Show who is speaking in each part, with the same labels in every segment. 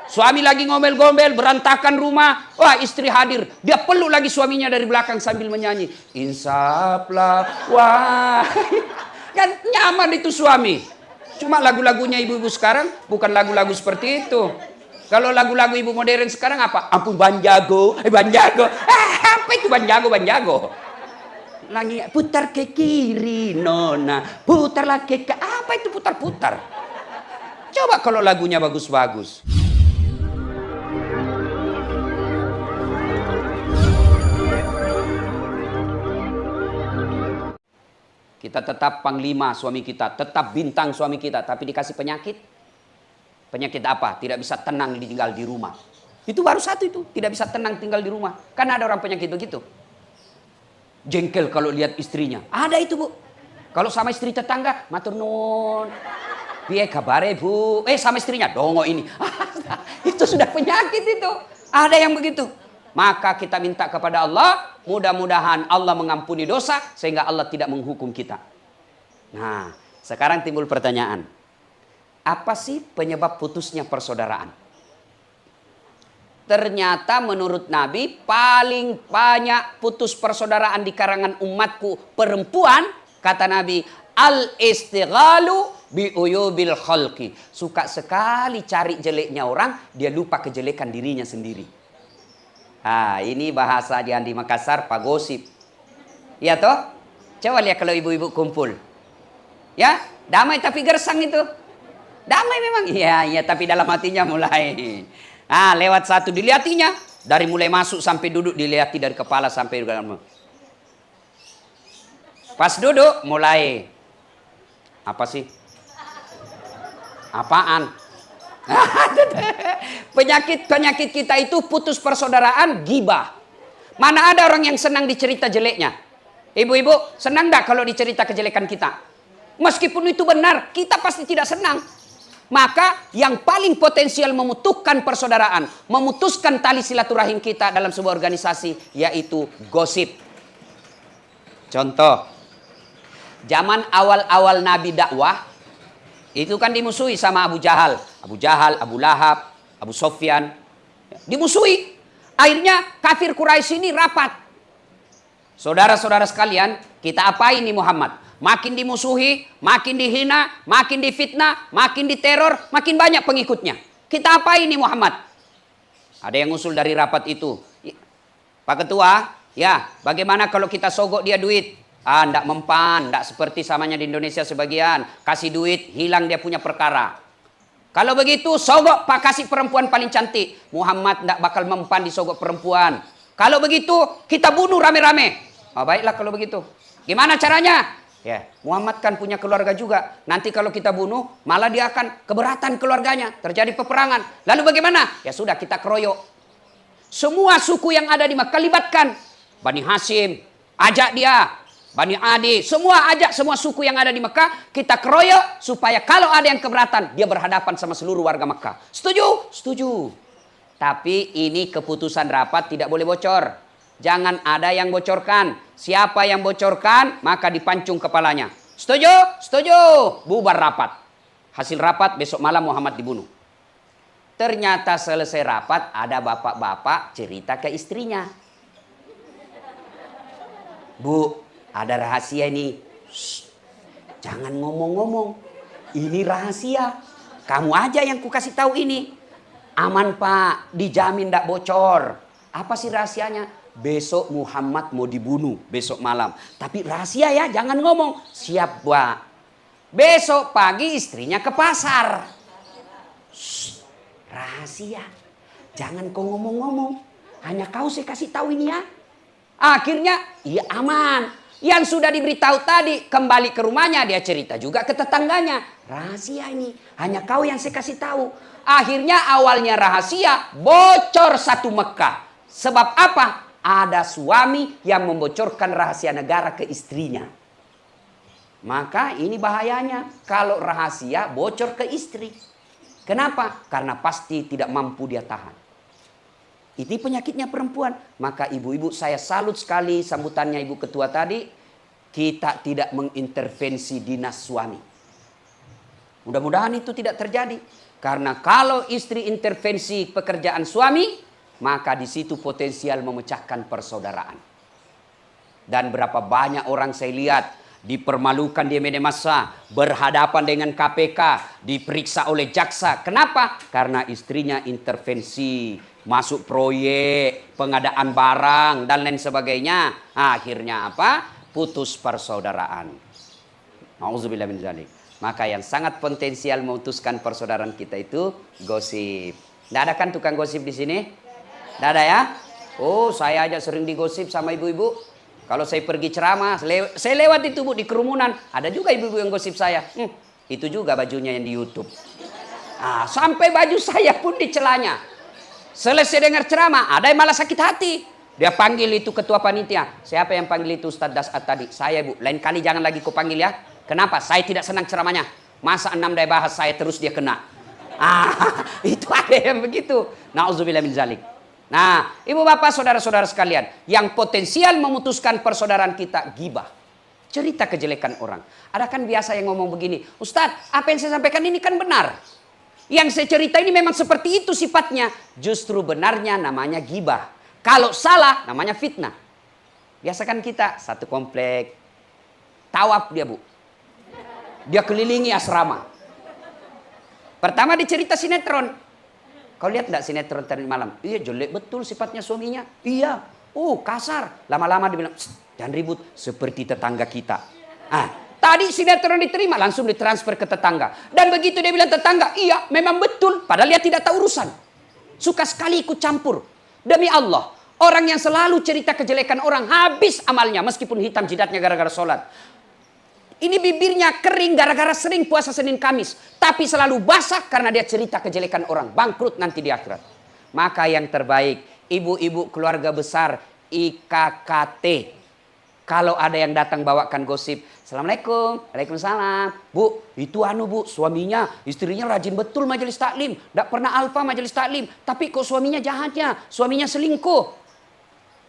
Speaker 1: Suami lagi ngomel-ngomel, berantakan rumah. Wah, istri hadir. Dia peluk lagi suaminya dari belakang sambil menyanyi. Insaflah, wah. Kan nyaman itu suami. Cuma lagu-lagunya ibu-ibu sekarang bukan lagu-lagu seperti itu. Kalau lagu-lagu ibu modern sekarang apa? Ampun Banjago, Banjago. Apa itu Banjago, Banjago? Lagi putar ke kiri, nona. Putarlah ke apa itu putar-putar? Coba kalau lagunya bagus-bagus. Kita tetap panglima suami kita, tetap bintang suami kita, tapi dikasih penyakit. Penyakit apa? Tidak bisa tenang tinggal di rumah. Itu baru satu itu, tidak bisa tenang tinggal di rumah. Kan ada orang penyakit begitu. Jengkel kalau lihat istrinya. Ada itu, Bu. Kalau sama istri tetangga, matur nuwun. Piye kabare, Bu? Sama istrinya, dongo ini. Itu sudah penyakit itu. Ada yang begitu. Maka kita minta kepada Allah, mudah-mudahan Allah mengampuni dosa sehingga Allah tidak menghukum kita. Nah, sekarang timbul pertanyaan. Apa sih penyebab putusnya persaudaraan? Ternyata menurut Nabi paling banyak putus persaudaraan di karangan umatku perempuan, kata Nabi, al-istighalu bi uyubil khalqi. Suka sekali cari jeleknya orang, dia lupa kejelekan dirinya sendiri. Ini bahasa di Makassar, Pak Gosip. Ya toh? Coba lihat kalau ibu-ibu kumpul. Ya, damai tapi gersang itu. Damai memang. Iya, tapi dalam hatinya mulai. Lewat satu dilihatinya. Dari mulai masuk sampai duduk dilihati dari kepala sampai pas duduk mulai. Apa sih? Apaan? Penyakit kita itu putus persaudaraan, gibah. Mana ada orang yang senang dicerita jeleknya? Ibu-ibu senang enggak kalau dicerita kejelekan kita? Meskipun itu benar, kita pasti tidak senang. Maka yang paling potensial memutuskan persaudaraan, memutuskan tali silaturahim kita dalam sebuah organisasi, yaitu gosip. Contoh, zaman awal-awal Nabi dakwah, itu kan dimusuhi sama Abu Jahal, Abu Lahab, Abu Sofyan. Dimusuhi. Akhirnya kafir Quraisy ini rapat. Saudara-saudara sekalian, kita apain nih Muhammad? Makin dimusuhi, makin dihina, makin difitnah, makin diteror, makin banyak pengikutnya. Kita apain nih Muhammad? Ada yang usul dari rapat itu. Pak Ketua, ya bagaimana kalau kita sogok dia duit? Ndak mempan, ndak seperti samanya di Indonesia sebagian. Kasih duit, hilang dia punya perkara. Kalau begitu, sogok Pak, kasih perempuan paling cantik. Muhammad ndak bakal mempan disogok perempuan. Kalau begitu, kita bunuh rame-rame. Baiklah kalau begitu. Gimana caranya? Ya, Muhammad kan punya keluarga juga. Nanti kalau kita bunuh, malah dia akan keberatan keluarganya. Terjadi peperangan. Lalu bagaimana? Ya sudah, kita keroyok. Semua suku yang ada di Makkah libatkan. Bani Hashim, ajak dia. Bani Adi, semua ajak semua suku yang ada di Mekah, kita keroyok supaya kalau ada yang keberatan, dia berhadapan sama seluruh warga Mekah. Setuju? Setuju. Tapi ini keputusan rapat tidak boleh bocor. Jangan ada yang bocorkan. Siapa yang bocorkan, maka dipancung kepalanya. Setuju? Setuju. Bubar rapat. Hasil rapat, besok malam Muhammad dibunuh. Ternyata selesai rapat, ada bapak-bapak cerita ke istrinya. Bu, ada rahasia ini. Shh, jangan ngomong-ngomong. Ini rahasia. Kamu aja yang ku kasih tahu ini. Aman Pak, dijamin tidak bocor. Apa sih rahasianya? Besok Muhammad mau dibunuh besok malam. Tapi rahasia ya, jangan ngomong. Siap Pak. Besok pagi istrinya ke pasar. Shh, rahasia. Jangan kau ngomong-ngomong. Hanya kau saya kasih tahu ini ya. Akhirnya, iya aman. Yang sudah diberitahu tadi kembali ke rumahnya, dia cerita juga ke tetangganya. Rahasia ini, hanya kau yang saya kasih tahu. Akhirnya awalnya rahasia, bocor satu Mekah. Sebab apa? Ada suami yang membocorkan rahasia negara ke istrinya. Maka ini bahayanya kalau rahasia bocor ke istri. Kenapa? Karena pasti tidak mampu dia tahan. Ini penyakitnya perempuan. Maka ibu-ibu saya salut sekali sambutannya Ibu Ketua tadi. Kita tidak mengintervensi dinas suami. Mudah-mudahan itu tidak terjadi. Karena kalau istri intervensi pekerjaan suami, maka di situ potensial memecahkan persaudaraan. Dan berapa banyak orang saya lihat dipermalukan di media massa, berhadapan dengan KPK, diperiksa oleh jaksa. Kenapa? Karena istrinya intervensi, masuk proyek, pengadaan barang, dan lain sebagainya. Akhirnya apa? Putus persaudaraan. Nauzubillah min dzalik. Maka yang sangat potensial memutuskan persaudaraan kita itu gosip. Tidak ada kan tukang gosip di sini? Tidak ada ya? Oh, saya aja sering digosip sama ibu-ibu. Kalau saya pergi ceramah, saya lewat itu Bu di kerumunan, ada juga ibu-ibu yang gosip saya. Itu juga bajunya yang di YouTube. Sampai baju saya pun dicelanya. Selesai dengar ceramah, ada yang malah sakit hati. Dia panggil itu ketua panitia. Siapa yang panggil itu Ustaz Dasat tadi? Saya Bu. Lain kali jangan lagi kau panggil ya. Kenapa? Saya tidak senang ceramahnya. Masa 6 dia bahas saya terus dia kena. Itu ada yang begitu. Nauzubillah min dzalik. Nah, ibu bapak saudara-saudara sekalian, yang potensial memutuskan persaudaraan kita gibah. Cerita kejelekan orang. Ada kan biasa yang ngomong begini, Ustadz, apa yang saya sampaikan ini kan benar. Yang saya cerita ini memang seperti itu sifatnya. Justru benarnya namanya gibah. Kalau salah namanya fitnah. Biasakan kita satu komplek, tawaf dia Bu. Dia kelilingi asrama. Pertama dicerita sinetron. Kau lihat enggak sinetron tadi malam? Iya, jelek betul sifatnya suaminya. Iya. Kasar. Lama-lama dia bilang, jangan ribut seperti tetangga kita. Tadi sinetron diterima, langsung ditransfer ke tetangga. Dan begitu dia bilang tetangga, iya memang betul. Padahal dia tidak tahu urusan. Suka sekali ikut campur. Demi Allah. Orang yang selalu cerita kejelekan orang, habis amalnya. Meskipun hitam jidatnya gara-gara sholat. Ini bibirnya kering gara-gara sering puasa Senin Kamis. Tapi selalu basah karena dia cerita kejelekan orang. Bangkrut nanti di akhirat. Maka yang terbaik, ibu-ibu keluarga besar IKKT. Kalau ada yang datang bawakan gosip. Assalamualaikum. Waalaikumsalam. Bu, itu Bu, suaminya, istrinya rajin betul majelis taklim. Tidak pernah alfa majelis taklim. Tapi kok suaminya jahatnya? Suaminya selingkuh.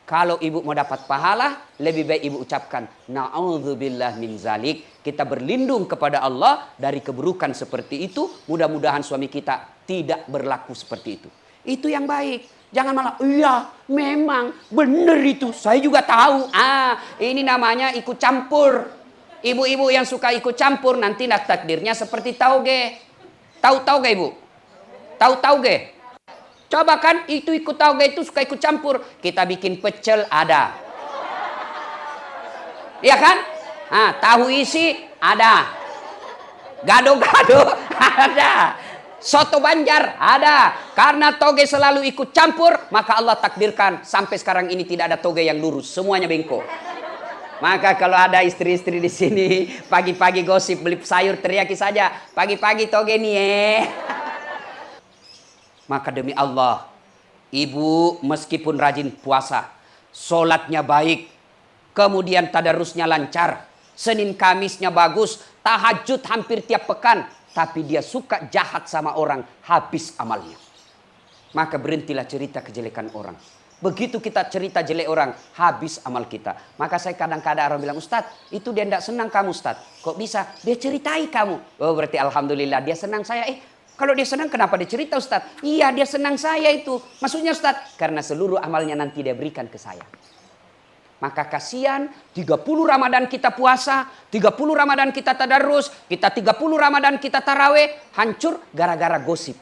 Speaker 1: Kalau ibu mau dapat pahala, lebih baik ibu ucapkan, na'udzubillah min zalik. Kita berlindung kepada Allah dari keburukan seperti itu. Mudah-mudahan suami kita tidak berlaku seperti itu. Itu yang baik. Jangan malah, iya memang benar itu. Saya juga tahu. Ini namanya ikut campur. Ibu-ibu yang suka ikut campur nanti takdirnya seperti tauge. Tahu tauge ibu? Tahu tauge? Coba kan itu ikut tauge itu suka ikut campur. Kita bikin pecel ada. Iya kan? Tahu isi ada. Gado-gado ada. Soto Banjar ada. Karena toge selalu ikut campur, maka Allah takdirkan sampai sekarang ini tidak ada toge yang lurus, semuanya bengkok. Maka kalau ada istri-istri di sini pagi-pagi gosip beli sayur teriaki saja, pagi-pagi toge nih Maka demi Allah, ibu meskipun rajin puasa, sholatnya baik, kemudian tadarusnya lancar, Senin Kamisnya bagus, tahajud hampir tiap pekan, tapi dia suka jahat sama orang, habis amalnya. Maka berhentilah cerita kejelekan orang. Begitu kita cerita jelek orang, habis amal kita. Maka saya kadang-kadang orang bilang, Ustadz, itu dia tidak senang kamu Ustadz. Kok bisa? Dia ceritai kamu. Oh berarti Alhamdulillah dia senang saya. Kalau dia senang kenapa dia cerita Ustadz? Iya dia senang saya itu. Maksudnya Ustadz, karena seluruh amalnya nanti dia berikan ke saya. Maka kasihan 30 Ramadan kita puasa, 30 Ramadan kita tadarus, kita 30 Ramadan kita taraweh, hancur gara-gara gosip.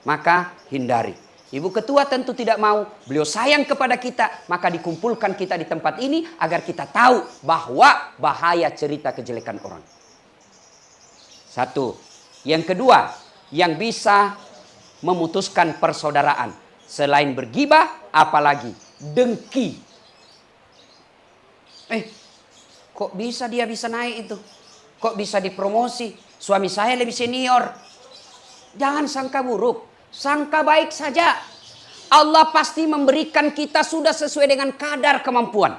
Speaker 1: Maka hindari. Ibu ketua tentu tidak mau, beliau sayang kepada kita, maka dikumpulkan kita di tempat ini agar kita tahu bahwa bahaya cerita kejelekan orang. Satu. Yang kedua, yang bisa memutuskan persaudaraan selain bergibah, apalagi dengki. Kok bisa dia bisa naik itu? Kok bisa dipromosi? Suami saya lebih senior. Jangan sangka buruk, sangka baik saja. Allah pasti memberikan kita sudah sesuai dengan kadar kemampuan.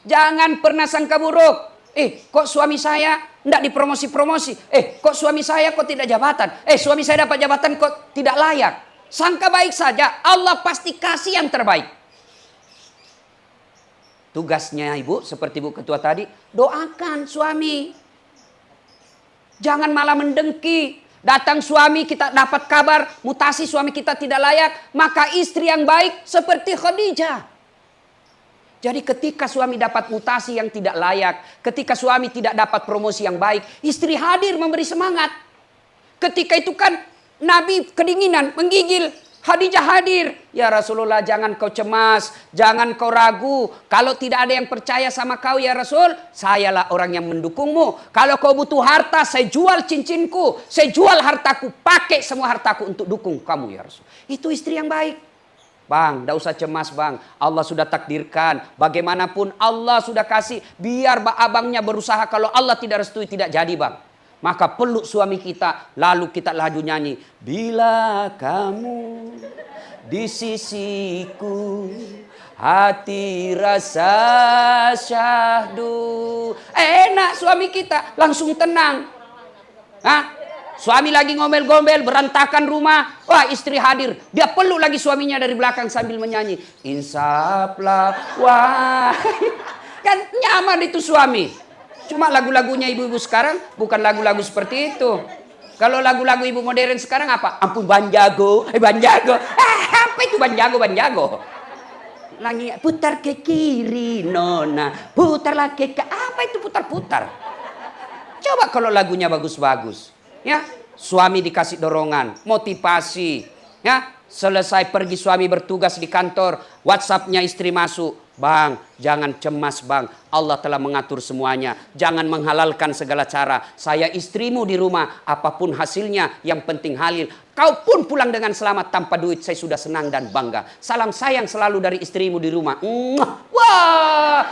Speaker 1: Jangan pernah sangka buruk. Kok suami saya tidak dipromosi-promosi? Kok suami saya kok tidak jabatan? Suami saya dapat jabatan kok tidak layak? Sangka baik saja, Allah pasti kasih yang terbaik. Tugasnya ibu, seperti ibu ketua tadi, doakan suami. Jangan malah mendengki. Datang suami kita dapat kabar mutasi suami kita tidak layak. Maka istri yang baik seperti Khadijah. Jadi ketika suami dapat mutasi yang tidak layak, ketika suami tidak dapat promosi yang baik, istri hadir memberi semangat. Ketika itu kan Nabi kedinginan, menggigil, Khadijah hadir. Ya Rasulullah, jangan kau cemas, jangan kau ragu. Kalau tidak ada yang percaya sama kau ya Rasul, sayalah orang yang mendukungmu. Kalau kau butuh harta, saya jual cincinku, saya jual hartaku, pakai semua hartaku untuk dukung kamu ya Rasul. Itu istri yang baik. Bang, tidak usah cemas bang. Allah sudah takdirkan. Bagaimanapun Allah sudah kasih. Biar abangnya berusaha. Kalau Allah tidak restui tidak jadi bang. Maka peluk suami kita. Lalu kita laju nyanyi. Bila kamu di sisiku, hati rasa syahdu. Enak suami kita. Langsung tenang. Hah? Suami lagi ngomel-ngomel, berantakan rumah. Wah, istri hadir. Dia peluk lagi suaminya dari belakang sambil menyanyi. Insaplah, wah. Kan nyaman itu suami. Cuma lagu-lagunya ibu-ibu sekarang bukan lagu-lagu seperti itu. Kalau lagu-lagu ibu modern sekarang apa? Ampun Banjago, Banjago. Apa itu Banjago, Banjago? Lagi putar ke kiri, nona. Putarlah ke apa itu putar-putar? Coba kalau lagunya bagus-bagus. Ya, suami dikasih dorongan, motivasi. Ya, selesai pergi suami bertugas di kantor, WhatsApp-nya istri masuk. Bang, jangan cemas bang. Allah telah mengatur semuanya. Jangan menghalalkan segala cara. Saya istrimu di rumah, apapun hasilnya, yang penting halal. Kau pun pulang dengan selamat tanpa duit. Saya sudah senang dan bangga. Salam sayang selalu dari istrimu di rumah. Wah,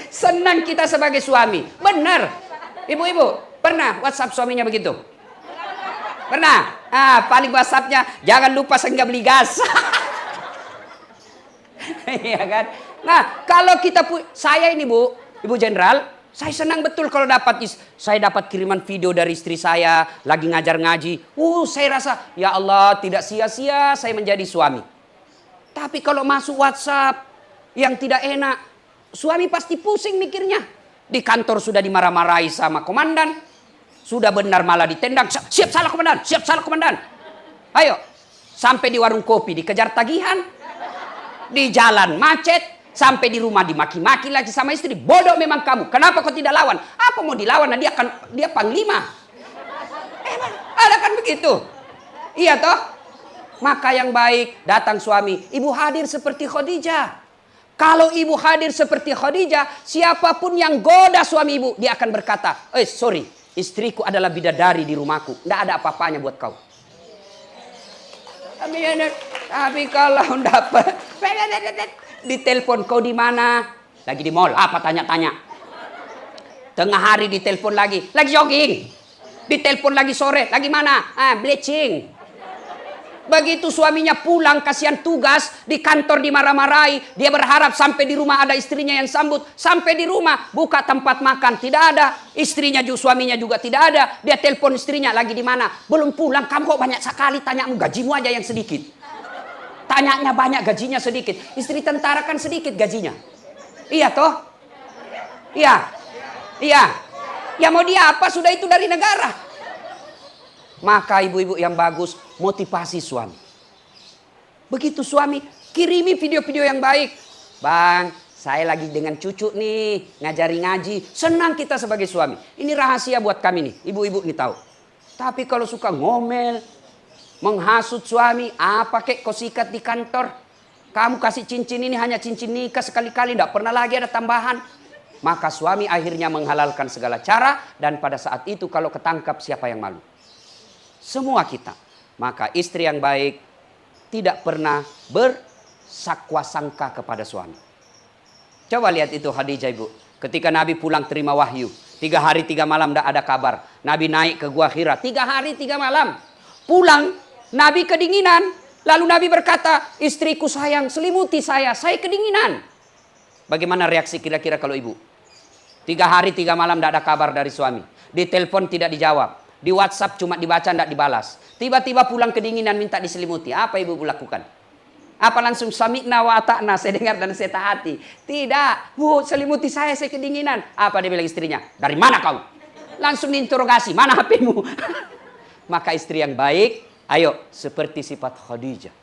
Speaker 1: senang kita sebagai suami. Benar, ibu-ibu. Pernah WhatsApp suaminya begitu? Pernah? Paling WhatsAppnya, jangan lupa saya nggak beli gas. Iya kan? Nah, kalau kita saya ini Bu, Ibu Jenderal, saya senang betul kalau saya dapat kiriman video dari istri saya lagi ngajar ngaji. Saya rasa ya Allah tidak sia-sia saya menjadi suami. Tapi kalau masuk WhatsApp yang tidak enak, suami pasti pusing mikirnya. Di kantor sudah dimarah-marahi sama komandan. Sudah benar malah ditendang. Siap salah komandan, siap salah komandan. Ayo, sampai di warung kopi dikejar tagihan. Di jalan macet. Sampai di rumah dimaki-maki lagi sama istri. Bodoh memang kamu. Kenapa kau tidak lawan? Apa mau dilawan? Nah, dia panglima. Ada kan begitu? Iya toh? Maka yang baik datang suami. Ibu hadir seperti Khadijah. Kalau ibu hadir seperti Khadijah, siapapun yang goda suami ibu, dia akan berkata, sorry, istriku adalah bidadari di rumahku. Tidak ada apa-apanya buat kau. Tapi kalau dapat ditelepon kau di mana? Lagi di mall. Apa tanya-tanya? Tengah hari ditelepon lagi jogging. Ditelepon lagi sore, lagi mana? Bleaching. Begitu suaminya pulang kasihan tugas di kantor dimarah-marahi, dia berharap sampai di rumah ada istrinya yang sambut. Sampai di rumah buka tempat makan tidak ada, istrinya juga suaminya juga tidak ada. Dia telepon istrinya lagi di mana? Belum pulang. Kamu kok banyak sekali tanyamu, gajimu aja yang sedikit. Tanyanya banyak, gajinya sedikit. Istri tentara kan sedikit gajinya. Iya toh? Iya. Iya. Ya mau dia apa, sudah itu dari negara. Maka ibu-ibu yang bagus, motivasi suami. Begitu suami, kirimi video-video yang baik. Bang, saya lagi dengan cucu nih, ngajari ngaji. Senang kita sebagai suami. Ini rahasia buat kami nih, ibu-ibu nih tahu. Tapi kalau suka ngomel, menghasut suami, apa kek kau sikat di kantor. Kamu kasih cincin ini hanya cincin nikah sekali-kali, tidak pernah lagi ada tambahan. Maka suami akhirnya menghalalkan segala cara. Dan pada saat itu kalau ketangkap siapa yang malu? Semua kita. Maka istri yang baik tidak pernah bersakwa sangka kepada suami. Coba lihat itu Khadijah ibu. Ketika Nabi pulang terima wahyu. 3 hari 3 malam tidak ada kabar. Nabi naik ke Gua Hira. 3 hari 3 malam. Pulang. Nabi kedinginan. Lalu Nabi berkata, istriku sayang, selimuti saya kedinginan. Bagaimana reaksi kira-kira kalau ibu? 3 hari 3 malam tidak ada kabar dari suami. Ditelepon tidak dijawab. Di WhatsApp cuma dibaca, tidak dibalas. Tiba-tiba pulang kedinginan minta diselimuti. Apa ibu lakukan? Apa langsung sami'na wa ata'na, saya dengar dan saya taati? Tidak. Bu, selimuti saya kedinginan. Apa dia bilang istrinya? Dari mana kau? Langsung diinterogasi, mana HP-mu? Maka istri yang baik, ayo seperti sifat Khadijah.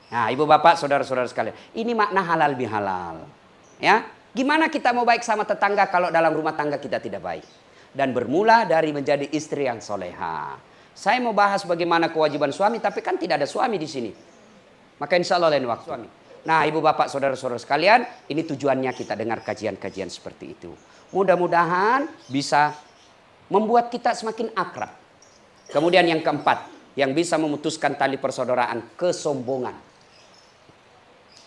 Speaker 1: Nah, ibu bapak, saudara-saudara sekalian, ini makna halal bihalal. Ya, gimana kita mau baik sama tetangga kalau dalam rumah tangga kita tidak baik? Dan bermula dari menjadi istri yang soleha. Saya mau bahas bagaimana kewajiban suami, tapi kan tidak ada suami di sini. Maka insya Allah lain waktu. Suami. Nah, ibu bapak, saudara-saudara sekalian, ini tujuannya kita dengar kajian-kajian seperti itu. Mudah-mudahan bisa membuat kita semakin akrab. Kemudian yang keempat, yang bisa memutuskan tali persaudaraan, kesombongan.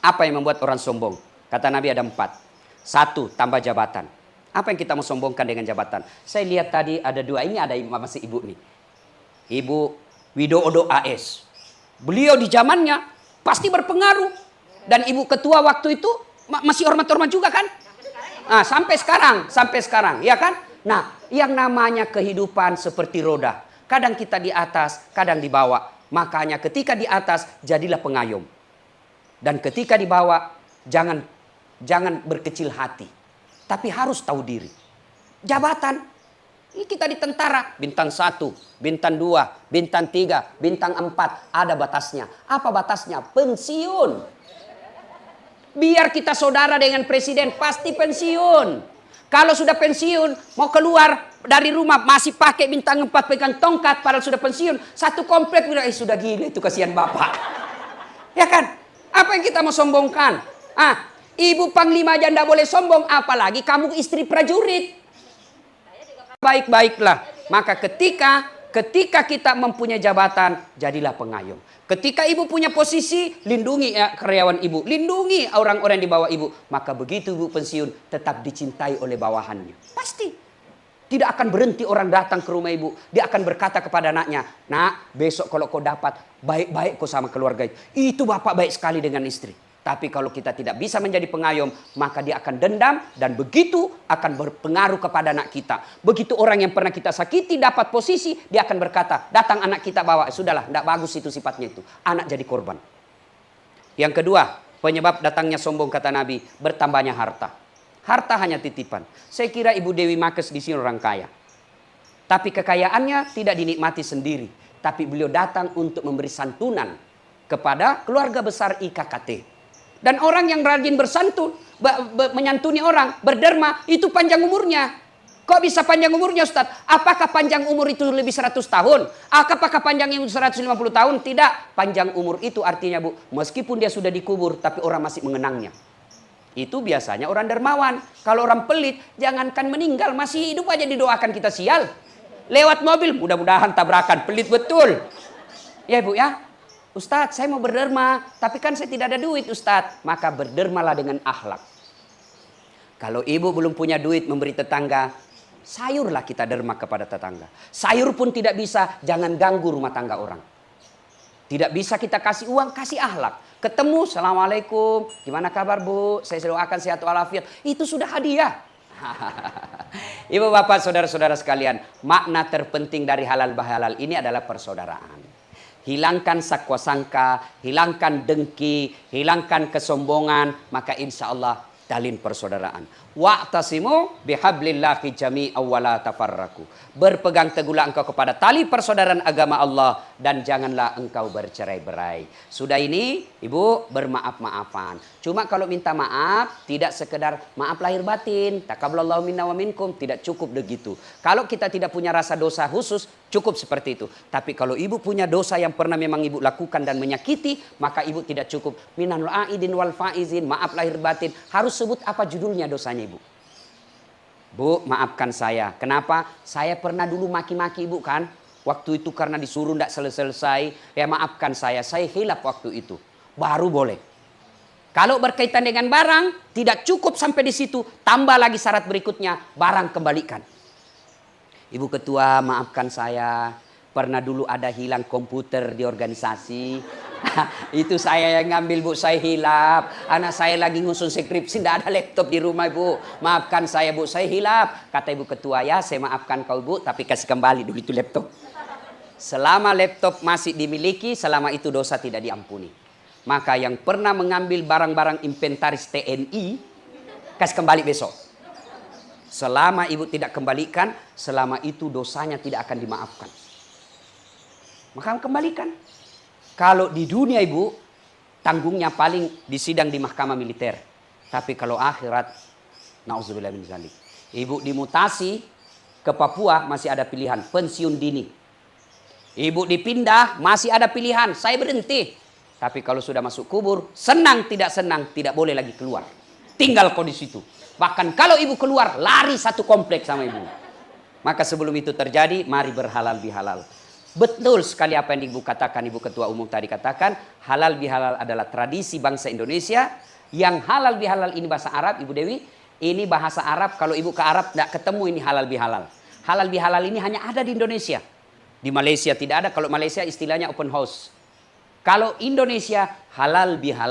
Speaker 1: Apa yang membuat orang sombong? Kata Nabi ada 4. 1, tambah jabatan. Apa yang kita mau sombongkan dengan jabatan? Saya lihat tadi ada 2, ini ada masih ibu nih. Ibu Widodo AS. Beliau di zamannya pasti berpengaruh. Dan ibu ketua waktu itu masih hormat-hormat juga kan? Nah, sampai sekarang, ya kan? Nah, yang namanya kehidupan seperti roda. Kadang kita di atas, kadang di bawah. Makanya ketika di atas, jadilah pengayom. Dan ketika di bawah, jangan berkecil hati. Tapi harus tahu diri. Jabatan, ini kita di tentara. Bintang 1, bintang 2, bintang 3, bintang 4. Ada batasnya. Apa batasnya? Pensiun. Biar kita saudara dengan presiden, pasti pensiun. Kalau sudah pensiun, mau keluar dari rumah, masih pakai bintang 4, pegang tongkat, padahal sudah pensiun. Satu komplek, sudah gila itu, kasihan bapak. Ya kan? Apa yang kita mau sombongkan? Ibu panglima aja tidak boleh sombong, apalagi kamu istri prajurit. Baik-baiklah. Maka ketika kita mempunyai jabatan, jadilah pengayom. Ketika ibu punya posisi, lindungi karyawan ibu, lindungi orang-orang di bawah ibu. Maka begitu ibu pensiun, tetap dicintai oleh bawahannya. Pasti. Tidak akan berhenti orang datang ke rumah ibu. Dia akan berkata kepada anaknya, "Nak, besok kalau kau dapat, baik-baik kau sama keluarga itu bapak baik sekali dengan istri." Tapi kalau kita tidak bisa menjadi pengayom, maka dia akan dendam dan begitu akan berpengaruh kepada anak kita. Begitu orang yang pernah kita sakiti dapat posisi, dia akan berkata, "Datang anak kita bawa." Sudahlah, tidak bagus itu sifatnya itu. Anak jadi korban. Yang kedua, penyebab datangnya sombong kata Nabi, bertambahnya harta. Harta hanya titipan. Saya kira Ibu Dewi Makes di sini orang kaya. Tapi kekayaannya tidak dinikmati sendiri. Tapi beliau datang untuk memberi santunan kepada keluarga besar IKKT. Dan orang yang rajin bersantun, menyantuni orang, berderma, itu panjang umurnya. Kok bisa panjang umurnya Ustaz? Apakah panjang umur itu lebih 100 tahun? Apakah panjang umur 150 tahun? Tidak. Panjang umur itu artinya Bu, meskipun dia sudah dikubur, tapi orang masih mengenangnya. Itu biasanya orang dermawan. Kalau orang pelit, jangankan meninggal, masih hidup aja didoakan kita sial. Lewat mobil, mudah-mudahan tabrakan, pelit betul. Ya Bu ya. Ustadz, saya mau berderma, tapi kan saya tidak ada duit Ustadz. Maka berdermalah dengan akhlak. Kalau ibu belum punya duit memberi tetangga, sayurlah kita derma kepada tetangga. Sayur pun tidak bisa, jangan ganggu rumah tangga orang. Tidak bisa kita kasih uang, kasih akhlak. Ketemu, "Assalamualaikum, gimana kabar Bu? Saya doakan sehat walafiat." Itu sudah hadiah. Ibu bapak, saudara-saudara sekalian, makna terpenting dari halal bihalal ini adalah persaudaraan. Hilangkan sakwa sangka, hilangkan dengki, hilangkan kesombongan, maka insya Allah talin persaudaraan. Wa'tasimu bihablillahi jami'an wa la tafarraqu. Berpegang teguhlah engkau kepada tali persaudaraan agama Allah dan janganlah engkau bercerai-berai. Sudah ini, Ibu bermaaf-maafan. Cuma kalau minta maaf tidak sekedar maaf lahir batin, taqabbalallahu minna wa minkum, tidak cukup begitu. Kalau kita tidak punya rasa dosa khusus, cukup seperti itu. Tapi kalau Ibu punya dosa yang pernah memang Ibu lakukan dan menyakiti, maka Ibu tidak cukup minanul aidin wal faizin, maaf lahir batin. Harus sebut apa judulnya dosanya Ibu. Bu, maafkan saya. Kenapa? Saya pernah dulu maki-maki Ibu kan. Waktu itu karena disuruh tidak selesai. Ya maafkan saya hilaf waktu itu. Baru boleh. Kalau berkaitan dengan barang, tidak cukup sampai di situ. Tambah lagi syarat berikutnya, barang kembalikan. Ibu Ketua, maafkan saya. Pernah dulu ada hilang komputer di organisasi. Itu saya yang ngambil Bu, saya hilap. Anak saya lagi ngusun skripsi, tidak ada laptop di rumah Bu. Maafkan saya Bu, saya hilap. Kata Ibu Ketua, ya saya maafkan kau Bu, tapi kasih kembali dulu itu laptop. Selama laptop masih dimiliki, selama itu dosa tidak diampuni. Maka yang pernah mengambil barang-barang inventaris TNI, kasih kembali besok. Selama ibu tidak kembalikan, selama itu dosanya tidak akan dimaafkan. Maka kembalikan. Kalau di dunia ibu, tanggungnya paling disidang di mahkamah militer. Tapi kalau akhirat, na'udzubillah min dzalik. Ibu dimutasi ke Papua masih ada pilihan, pensiun dini. Ibu dipindah masih ada pilihan, saya berhenti. Tapi kalau sudah masuk kubur, senang, tidak boleh lagi keluar. Tinggal kau di situ. Bahkan kalau ibu keluar, lari satu kompleks sama ibu. Maka sebelum itu terjadi, mari berhalal bihalal. Betul sekali apa yang ibu katakan, ibu ketua umum tadi katakan, halal bihalal adalah tradisi bangsa Indonesia. Yang halal bihalal ini bahasa Arab, Ibu Dewi, ini bahasa Arab. Kalau ibu ke Arab tidak ketemu ini halal bihalal. Halal bihalal ini hanya ada di Indonesia. Di Malaysia tidak ada. Kalau Malaysia istilahnya open house. Kalau Indonesia halal bihalal.